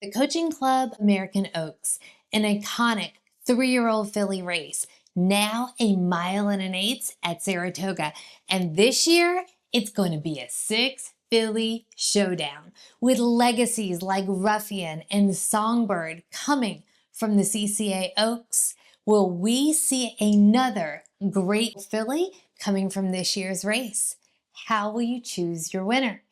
The Coaching Club American Oaks, an iconic 3-year-old filly race, now a 1.125 miles at Saratoga. And this year, it's going to be a 6-filly showdown with legacies like Ruffian and Songbird coming from the CCA Oaks. Will we see another great filly coming from this year's race? How will you choose your winner?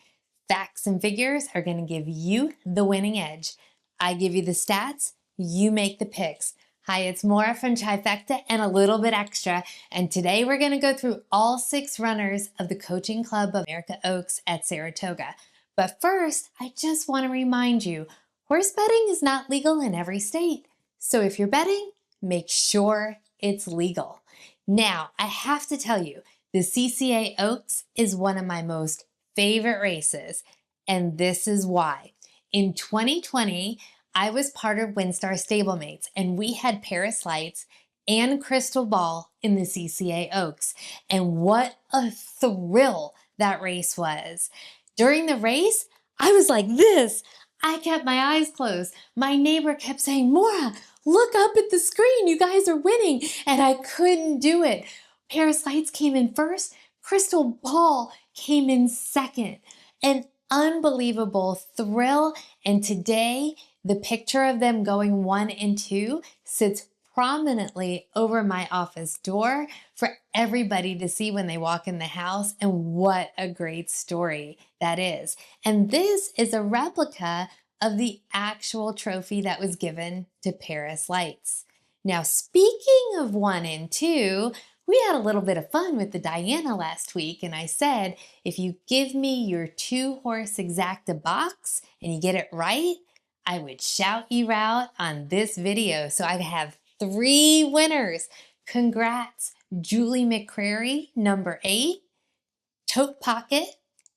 Facts and figures are going to give you the winning edge. I give you the stats, you make the picks. Hi, it's Maura from Trifecta and a little bit extra. And today we're going to go through all 6 runners of the Coaching Club of America Oaks at Saratoga. But first, I just want to remind you, horse betting is not legal in every state. So if you're betting, make sure it's legal. Now, I have to tell you, the CCA Oaks is one of my most favorite races, and this is why. In 2020, I was part of WinStar Stablemates, and we had Paris Lights and Crystal Ball in the CCA Oaks, and what a thrill that race was. During the race, I was like this. I kept my eyes closed. My neighbor kept saying, "Maura, look up at the screen, you guys are winning," and I couldn't do it. Paris Lights came in first, Crystal Ball came in second. An unbelievable thrill, and today the picture of them going 1 and 2 sits prominently over my office door for everybody to see when they walk in the house, and what a great story that is. And this is a replica of the actual trophy that was given to Paris Lights. Now, speaking of 1 and 2, we had a little bit of fun with the Diana last week, and I said, if you give me your 2-horse exacta box and you get it right, I would shout you out on this video. So I have 3 winners. Congrats, Julie McCrary, number 8, Tote Pocket,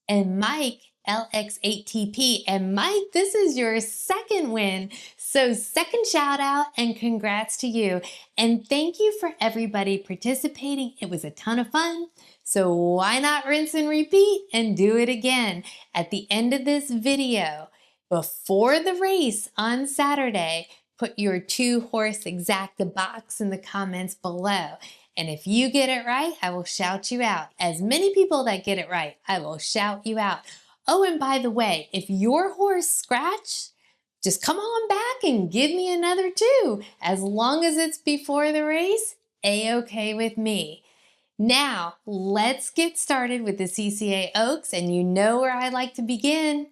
and Mike, LX8TP. And Mike, this is your second win. So second shout out and congrats to you. And thank you for everybody participating. It was a ton of fun. So why not rinse and repeat and do it again? At the end of this video, before the race on Saturday, put your 2-horse exacta box in the comments below. And if you get it right, I will shout you out. As many people that get it right, I will shout you out. Oh, and by the way, if your horse scratched, just come on back and give me another 2. As long as it's before the race, A-okay with me. Now, let's get started with the CCA Oaks, and you know where I like to begin,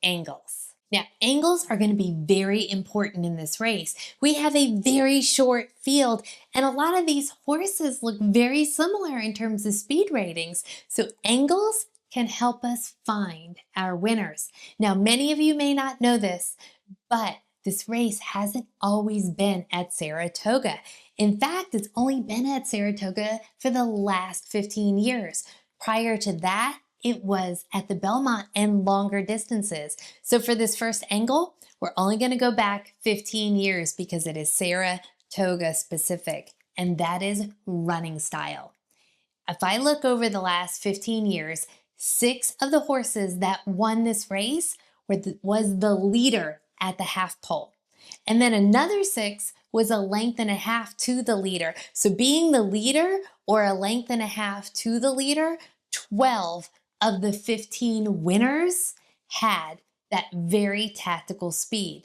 angles. Now, angles are going to be very important in this race. We have a very short field, and a lot of these horses look very similar in terms of speed ratings. So angles can help us find our winners. Now, many of you may not know this, but this race hasn't always been at Saratoga. In fact, it's only been at Saratoga for the last 15 years. Prior to that, it was at the Belmont and longer distances. So for this first angle, we're only going to go back 15 years because it is Saratoga specific, and that is running style. If I look over the last 15 years, 6 of the horses that won this race was the leader at the half pole. And then another 6 was 1.5 lengths to the leader. So being the leader or 1.5 lengths to the leader, 12 of the 15 winners had that very tactical speed.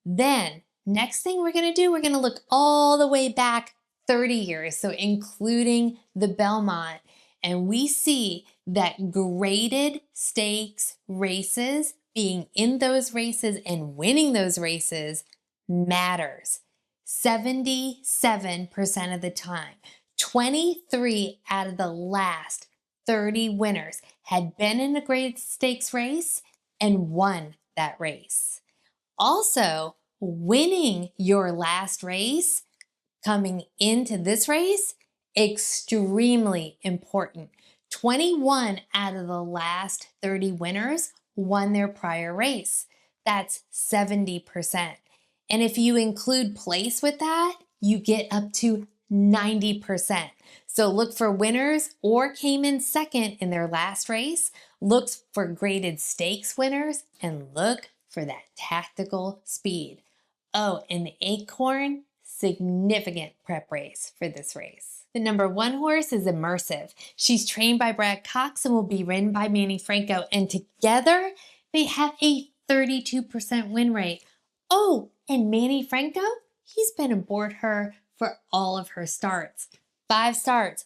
Then next thing we're going to do, we're going to look all the way back 30 years, so including the Belmont, and we see that graded stakes races, being in those races and winning those races matters. 77% of the time, 23 out of the last 30 winners had been in a graded stakes race and won that race. Also, winning your last race coming into this race, extremely important. 21 out of the last 30 winners won their prior race. That's 70%. And if you include place with that, you get up to 90%. So look for winners or came in second in their last race, look for graded stakes winners, and look for that tactical speed. Oh, and the Acorn, significant prep race for this race. The number 1 horse is Immersive. She's trained by Brad Cox and will be ridden by Manny Franco, and together they have a 32% win rate. Oh, and Manny Franco, he's been aboard her for all of her starts. 5 starts,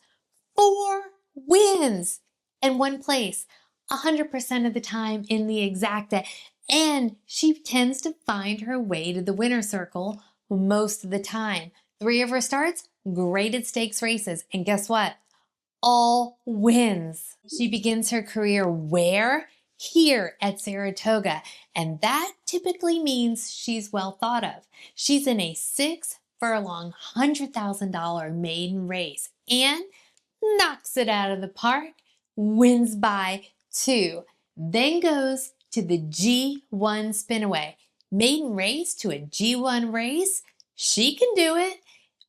4 wins, and 1 place, 100% of the time in the exacta. And she tends to find her way to the winner's circle most of the time. 3 of her starts, graded stakes races. And guess what? All wins. She begins her career where? Here at Saratoga. And that typically means she's well thought of. She's in a 6 furlong, $100,000 maiden race and knocks it out of the park, wins by 2, then goes to the G1 Spinaway. Maiden race to a G1 race, she can do it.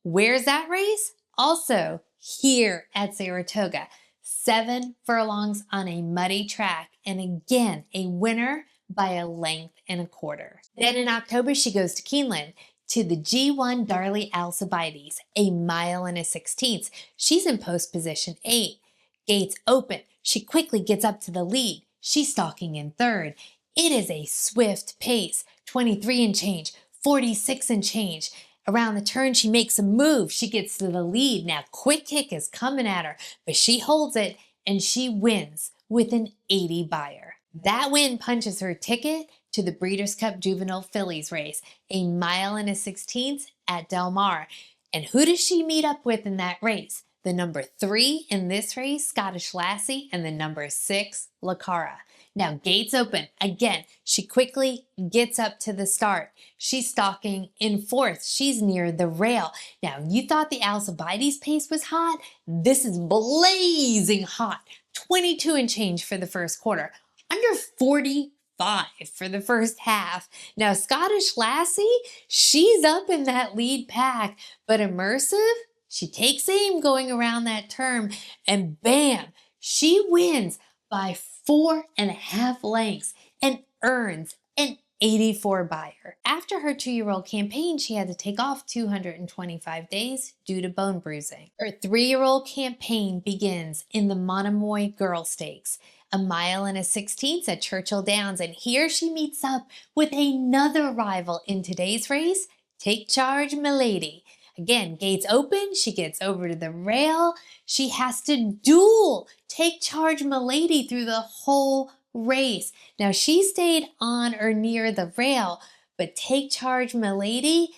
Where's that race? Also here at Saratoga. 7 furlongs on a muddy track, and again, a winner by a length and a quarter. Then in October, she goes to Keeneland to the G1 Darley Alcibiades, a mile and a 16th. She's in post position 8. Gates open. She quickly gets up to the lead. She's stalking in 3rd. It is a swift pace, 23 and change, 46 and change. Around the turn, she makes a move. She gets to the lead. Now, Quick Kick is coming at her, but she holds it and she wins with an 80 buyer. That win punches her ticket to the Breeders Cup Juvenile Fillies race, a mile and a 16th at Del Mar. And who does she meet up with in that race? The number 3 in this race, Scottish Lassie, and the number 6, Cara. Now, gates open. Again, she quickly gets up to the start. She's stalking in 4th. She's near the rail. Now, you thought the Alcibiades pace was hot? This is blazing hot. 22 and change for the first quarter. Under 45 for the first half. Now, Scottish Lassie, she's up in that lead pack, but Immersive, she takes aim going around that turn, and bam, she wins by 4.5 lengths and earns an 84 buyer. After her 2-year-old campaign, she had to take off 225 days due to bone bruising. Her 3-year-old campaign begins in the Monomoy Girl Stakes, a mile and a 16th at Churchill Downs, and here she meets up with another rival in today's race, Take Charge Milady. Again, gates open, she gets over to the rail. She has to duel Take Charge Milady through the whole race. Now, she stayed on or near the rail, but Take Charge Milady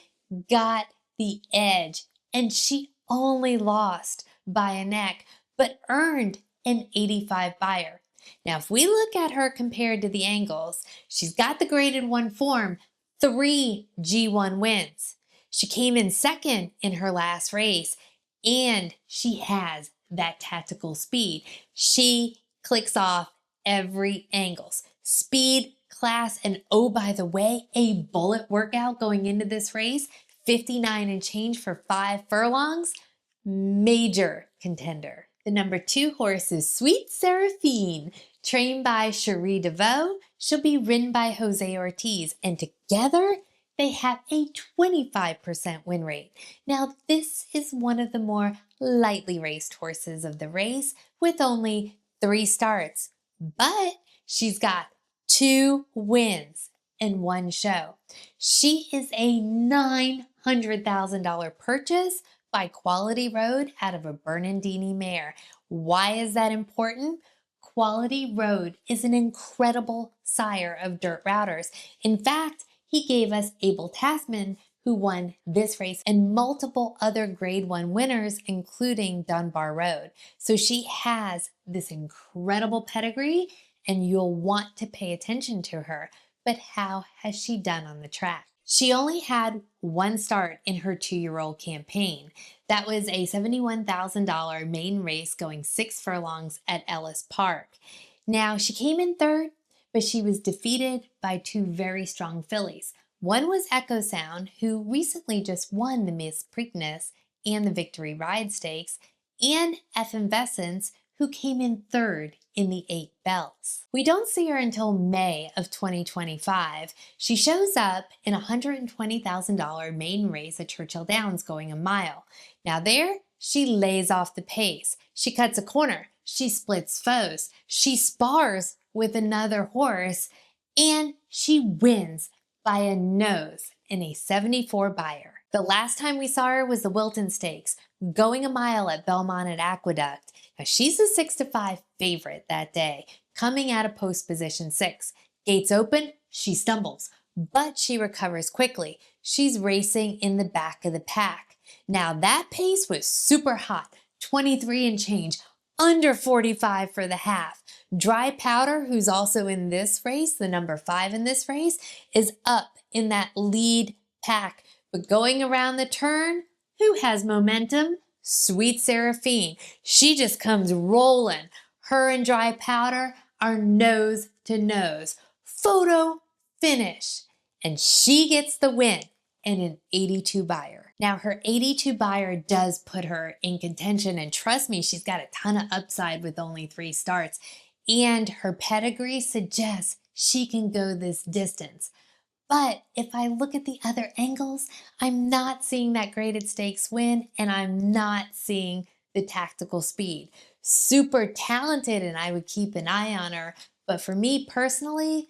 got the edge, and she only lost by a neck, but earned an 85 buyer. Now, if we look at her compared to the angles, she's got the graded 1 form, 3 G1 wins. She came in 2nd in her last race, and she has that tactical speed. She clicks off every angles. Speed, class, and oh, by the way, a bullet workout going into this race, 59 and change for 5 furlongs, major contender. The number 2 horse is Sweet Seraphine, trained by Cherie Devaux. She'll be ridden by Jose Ortiz, and together they have a 25% win rate. Now, this is one of the more lightly raced horses of the race with only 3 starts, but she's got 2 wins and 1 show. She is a $900,000 purchase by Quality Road out of a Bernardini mare. Why is that important? Quality Road is an incredible sire of dirt routers. In fact, he gave us Abel Tasman, who won this race, and multiple other grade 1 winners, including Dunbar Road. So she has this incredible pedigree, and you'll want to pay attention to her. But how has she done on the track? She only had 1 start in her 2-year-old campaign. That was a $71,000 maiden race going 6 furlongs at Ellis Park. Now, she came in 3rd, but she was defeated by 2 very strong fillies. One was Echo Sound, who recently just won the Miss Preakness and the Victory Ride Stakes, and Effervescence, who came in third in the 8 belts. We don't see her until May of 2025. She shows up in a $120,000 maiden race at Churchill Downs going a mile. Now there, she lays off the pace. She cuts a corner. She splits foes. She spars with another horse, and she wins by a nose in a 74 buyer. The last time we saw her was the Wilton Stakes, going a mile at Belmont at Aqueduct. Now she's a 6-5 favorite that day, coming out of post position 6. Gates open, she stumbles, but she recovers quickly. She's racing in the back of the pack. Now that pace was super hot, 23 and change, under 45 for the half. Dry Powder, who's also in this race, the number 5 in this race, is up in that lead pack. But going around the turn, who has momentum? Sweet Seraphine. She just comes rolling. Her and Dry Powder are nose to nose. Photo finish. And she gets the win in an 82 buyer. Now her 82 buyer does put her in contention, and trust me, she's got a ton of upside with only 3 starts. And her pedigree suggests she can go this distance. But if I look at the other angles, I'm not seeing that graded stakes win, and I'm not seeing the tactical speed. Super talented, and I would keep an eye on her. But for me personally,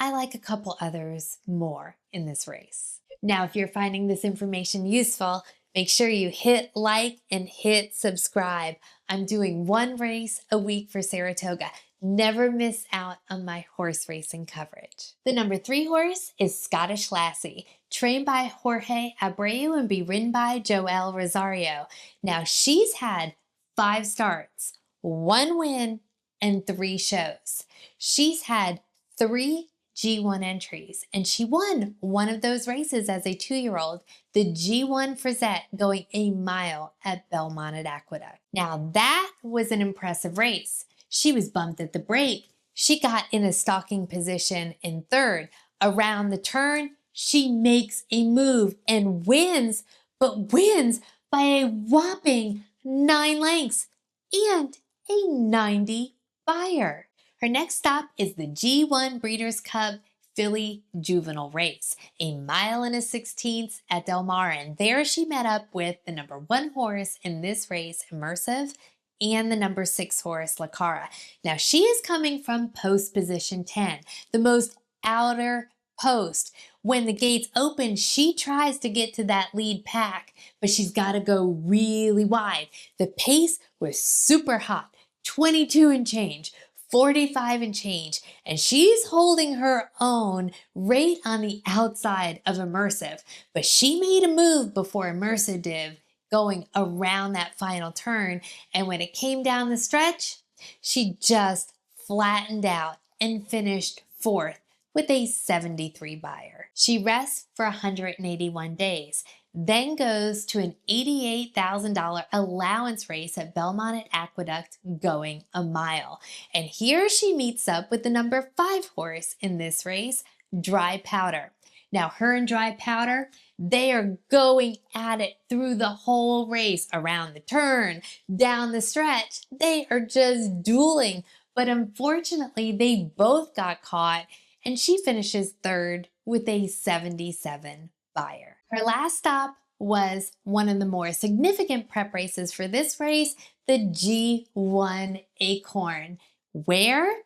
I like a couple others more in this race. Now, if you're finding this information useful, make sure you hit like and hit subscribe. I'm doing 1 race a week for Saratoga. Never miss out on my horse racing coverage. The number 3 horse is Scottish Lassie, trained by Jorge Abreu and be ridden by Joel Rosario. Now she's had 5 starts, 1 win, and 3 shows. She's had 3 G1 entries, and she won one of those races as a 2-year-old, the G1 Frisette, going a mile at Belmont at Aqueduct. Now that was an impressive race. She was bumped at the break. She got in a stalking position in 3rd. Around the turn, she makes a move and wins, but wins by a whopping 9 lengths and a 90 buyer. Her next stop is the G1 Breeders Cup Filly Juvenile Race, a mile and a 16th at Del Mar, and there she met up with the number 1 horse in this race, Immersive, and the number 6 horse, Cara. Now she is coming from post position 10, the most outer post. When the gates open, she tries to get to that lead pack, but she's got to go really wide. The pace was super hot, 22 and change, 45 and change, and she's holding her own right on the outside of Immersive. But she made a move before Immersive did, going around that final turn, and when it came down the stretch, she just flattened out and finished 4th with a 73 buyer. She rests for 181 days, then goes to an $88,000 allowance race at Belmont at Aqueduct going a mile. And here she meets up with the number 5 horse in this race, Dry Powder. Now her and Dry Powder, they are going at it through the whole race, around the turn, down the stretch. They are just dueling, but unfortunately they both got caught, and she finishes 3rd with a 77 buyer. Her last stop was one of the more significant prep races for this race, the G1 Acorn. Where?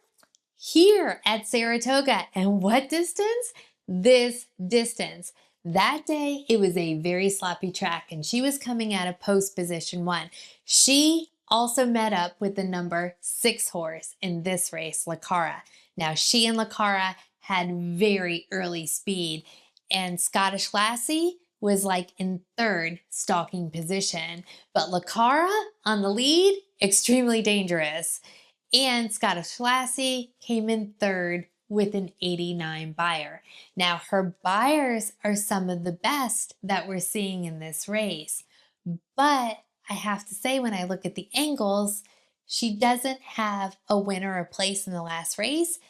Here at Saratoga. And what distance? This distance. That day, it was a very sloppy track, and she was coming out of post position 1. She also met up with the number 6 horse in this race, Cara. Now, she and Cara had very early speed, and Scottish Lassie was like in 3rd stalking position, but Cara on the lead, extremely dangerous. And Scottish Lassie came in 3rd with an 89 buyer. Now her buyers are some of the best that we're seeing in this race, but I have to say, when I look at the angles, she doesn't have a winner or place in the last race,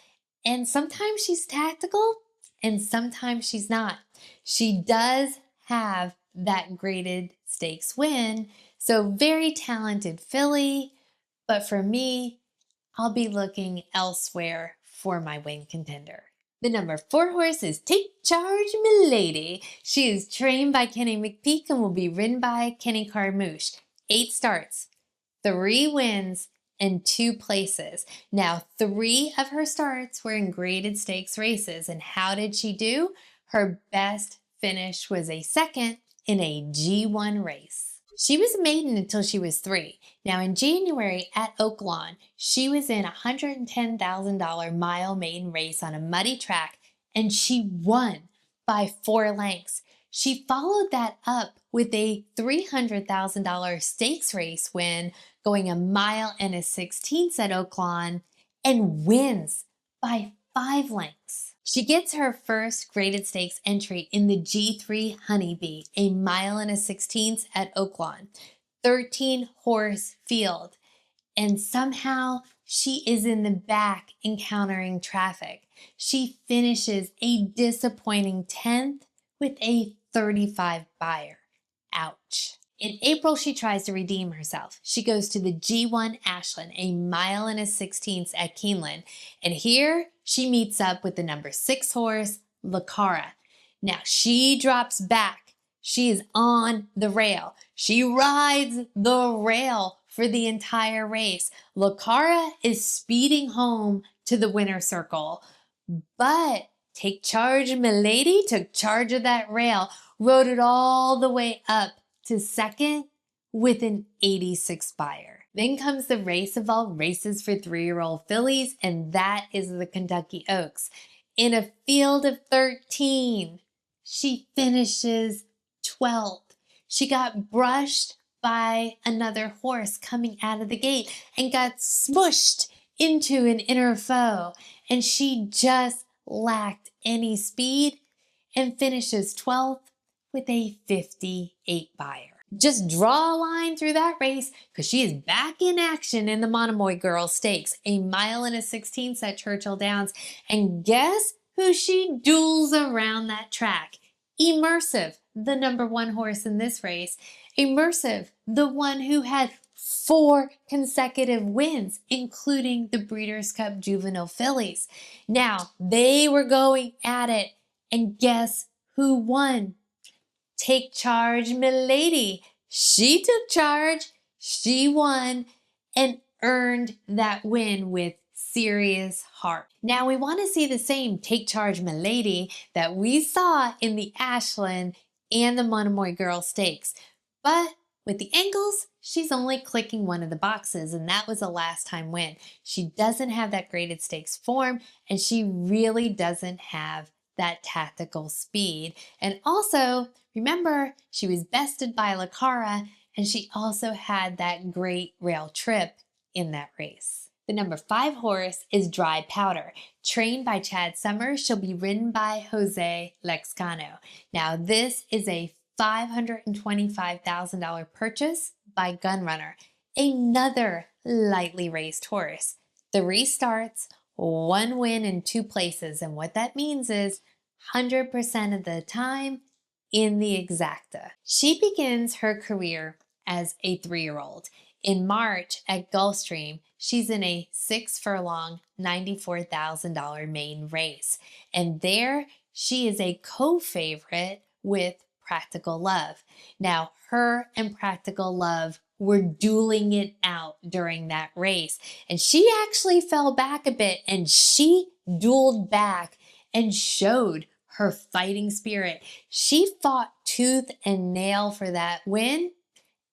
and sometimes she's tactical and sometimes she's not. She does have that graded stakes win, so very talented filly, But for me, I'll be looking elsewhere for my win contender. The number 4 horse is Take Charge Milady. She is trained by Kenny McPeek and will be ridden by Kenny Carmouche. 8 starts, 3 wins, and 2 places. Now, 3 of her starts were in graded stakes races. And how did she do? Her best finish was a second in a G1 race. She was a maiden until she was 3. Now in January at Oaklawn, she was in a $110,000 mile maiden race on a muddy track, and she won by 4 lengths. She followed that up with a $300,000 stakes race win, going a mile and a 16th at Oaklawn, and wins by 5 lengths. She gets her first graded stakes entry in the G3 Honeybee, a mile and a 16th at Oaklawn, 13 horse field, and somehow she is in the back encountering traffic. She finishes a disappointing 10th with a 35 buyer. Ouch. In April, she tries to redeem herself. She goes to the G1 Ashland, a mile and a 16th at Keeneland, and here she meets up with the number 6 horse, Cara. Now she drops back. She is on the rail. She rides the rail for the entire race. Cara is speeding home to the winner's circle, but Take Charge Milady took charge of that rail, rode it all the way up to second with an 86 buyer. Then comes the race of all races for 3-year-old fillies, and that is the Kentucky Oaks. In a field of 13, she finishes 12th. She got brushed by another horse coming out of the gate and got smushed into an inner foe, and she just lacked any speed and finishes 12th with a 58 buyer. Just draw a line through that race because she is back in action in the Monomoy Girl Stakes, a mile and a 16th at Churchill Downs. And guess who she duels around that track? Immersive, the number 1 horse in this race. Immersive, the one who had 4 consecutive wins, including the Breeders Cup Juvenile Fillies. Now, they were going at it, and guess who won? Take Charge Milady. She took charge, she won, and earned that win with serious heart. Now we want to see the same Take Charge Milady that we saw in the Ashland and the Monomoy Girl Stakes. But with the angles, she's only clicking one of the boxes, and that was a last time win. She doesn't have that graded stakes form, and she really doesn't have that tactical speed. And also, remember, she was bested by Cara, and she also had that great rail trip in that race. The number 5 horse is Dry Powder. Trained by Chad Summers, she'll be ridden by Jose Lexcano. Now, this is a $525,000 purchase by Gunrunner, another lightly raced horse. 3 starts, 1 win and 2 places, and what that means is 100% of the time in the exacta. She begins her career as a 3-year-old. In March at Gulfstream, she's in a 6 furlong, $94,000 main race, and there she is a co-favorite with Practical Love. Now, her and Practical Love were dueling it out during that race, and she actually fell back a bit, and she dueled back and showed her fighting spirit. She fought tooth and nail for that win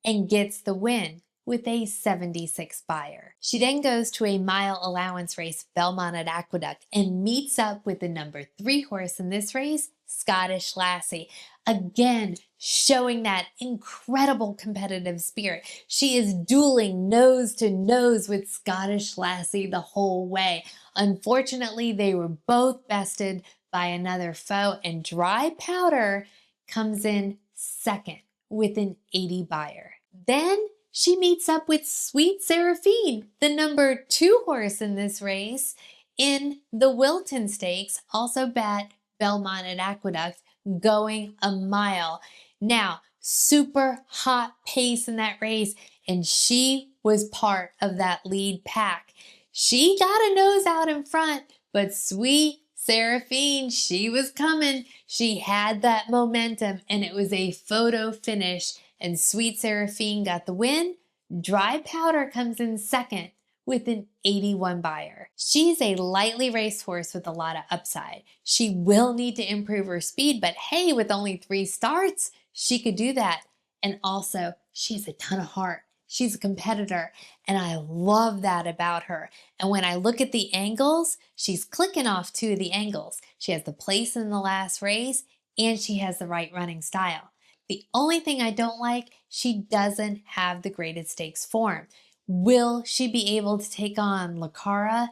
and gets the win with a 76 buyer. She then goes to a mile allowance race, Belmont at Aqueduct, and meets up with the number 3 horse in this race, Scottish Lassie. Again, showing that incredible competitive spirit. She is dueling nose to nose with Scottish Lassie the whole way. Unfortunately, they were both bested by another foe, and Dry Powder comes in second with an 80 buyer. Then she meets up with Sweet Seraphine, the number 2 horse in this race, in the Wilton Stakes, also bet Belmont at Aqueduct, going a mile. Now, super hot pace in that race, and she was part of that lead pack. She got a nose out in front, but Sweet Seraphine, she was coming. She had that momentum, and it was a photo finish, and Sweet Seraphine got the win. Dry Powder comes in second with an 81 buyer. She's a lightly raced horse with a lot of upside. She will need to improve her speed, but hey, with only 3 starts, she could do that. And also, she has a ton of heart. She's a competitor, and I love that about her. And when I look at the angles, she's clicking off 2 of the angles. She has the place in the last race, and she has the right running style. The only thing I don't like, she doesn't have the graded stakes form. Will she be able to take on Cara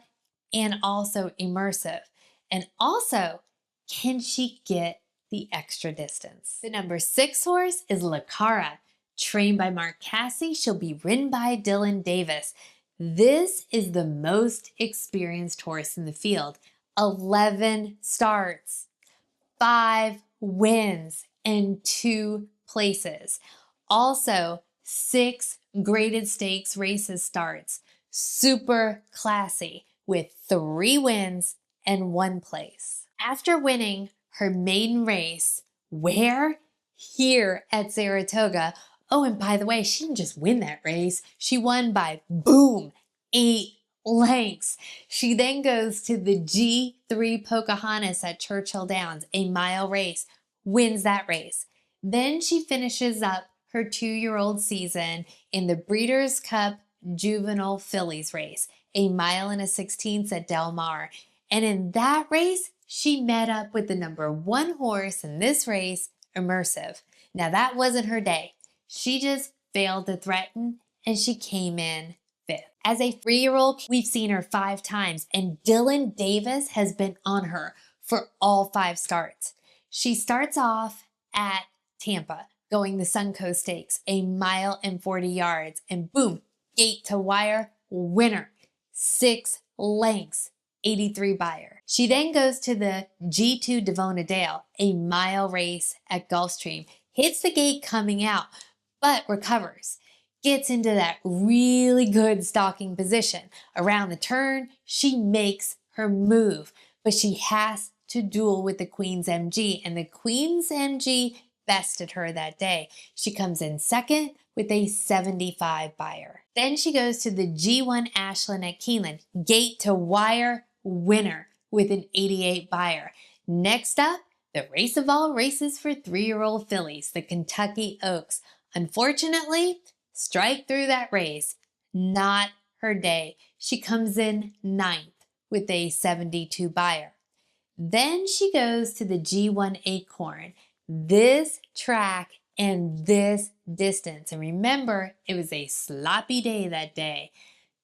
and also Immersive? And also, can she get the extra distance? The number 6 horse is Cara. Trained by Mark Casse, she'll be ridden by Dylan Davis. This is the most experienced horse in the field. 11 starts, 5 wins, and 2 places. Also, 6 graded stakes races starts. Super classy with 3 wins and 1 place. After winning her maiden race, where? Here at Saratoga. Oh, and by the way, she didn't just win that race. She won by, boom, 8 lengths. She then goes to the G3 Pocahontas at Churchill Downs, a mile race, wins that race. Then she finishes up her 2-year-old season in the Breeders Cup Juvenile Fillies race, a mile and a 16th at Del Mar. And in that race, she met up with the number 1 horse in this race, Immersive. Now that wasn't her day. She just failed to threaten, and she came in 5th. As a 3-year-old, we've seen her 5 times, and Dylan Davis has been on her for all 5 starts. She starts off at Tampa, going the Suncoast Stakes, a mile and 40 yards, and boom, gate to wire, winner, 6 lengths, 83 buyer. She then goes to the G2 Devona Dale, a mile race at Gulfstream, hits the gate coming out, but recovers, gets into that really good stalking position. Around the turn, she makes her move, but she has to duel with the Queen's MG, and the Queen's MG bested her that day. She comes in second with a 75 buyer. Then she goes to the G1 Ashland at Keeneland, gate to wire, winner with an 88 buyer. Next up, the race of all races for 3-year-old fillies, the Kentucky Oaks. Unfortunately, strike through that race, not her day. She comes in 9th with a 72 buyer. Then she goes to the G1 Acorn, this track and this distance. And remember, it was a sloppy day that day.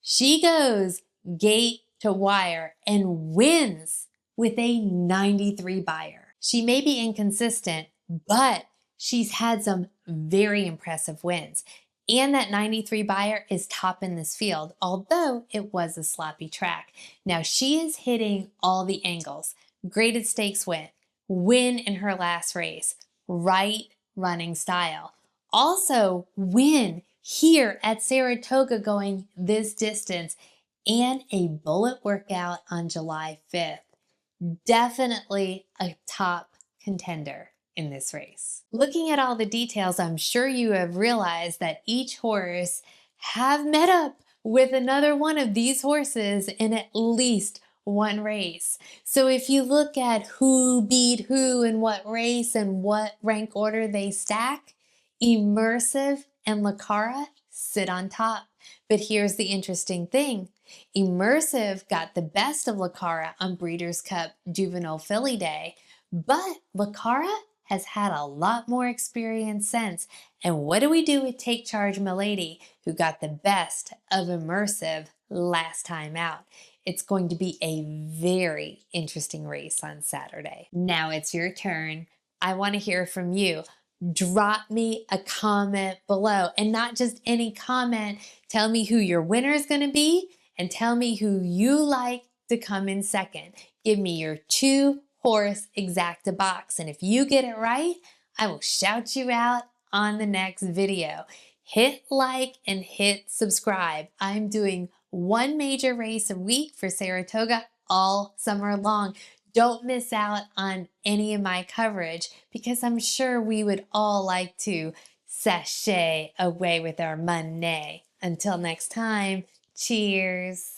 She goes gate to wire and wins with a 93 buyer. She may be inconsistent, but she's had some very impressive wins. And that 93 buyer is top in this field, although it was a sloppy track. Now she is hitting all the angles. Graded stakes win in her last race, right running style. Also win here at Saratoga going this distance, and a bullet workout on July 5th. Definitely a top contender in this race. Looking at all the details, I'm sure you have realized that each horse have met up with another one of these horses in at least one race. So if you look at who beat who in what race and what rank order they stack, Immersive and Cara sit on top. But here's the interesting thing. Immersive got the best of Cara on Breeders Cup Juvenile Filly Day, but Cara has had a lot more experience since. And what do we do with Take Charge Milady, who got the best of Immersive last time out? It's going to be a very interesting race on Saturday. Now it's your turn. I want to hear from you. Drop me a comment below, and not just any comment. Tell me who your winner is going to be and tell me who you like to come in second. Give me your 2-horse exacta box, and if you get it right, I will shout you out on the next video. hit like and hit subscribe. I'm doing one major race a week for Saratoga all summer long. Don't miss out on any of my coverage because I'm sure we would all like to sashay away with our money. Until next time, cheers.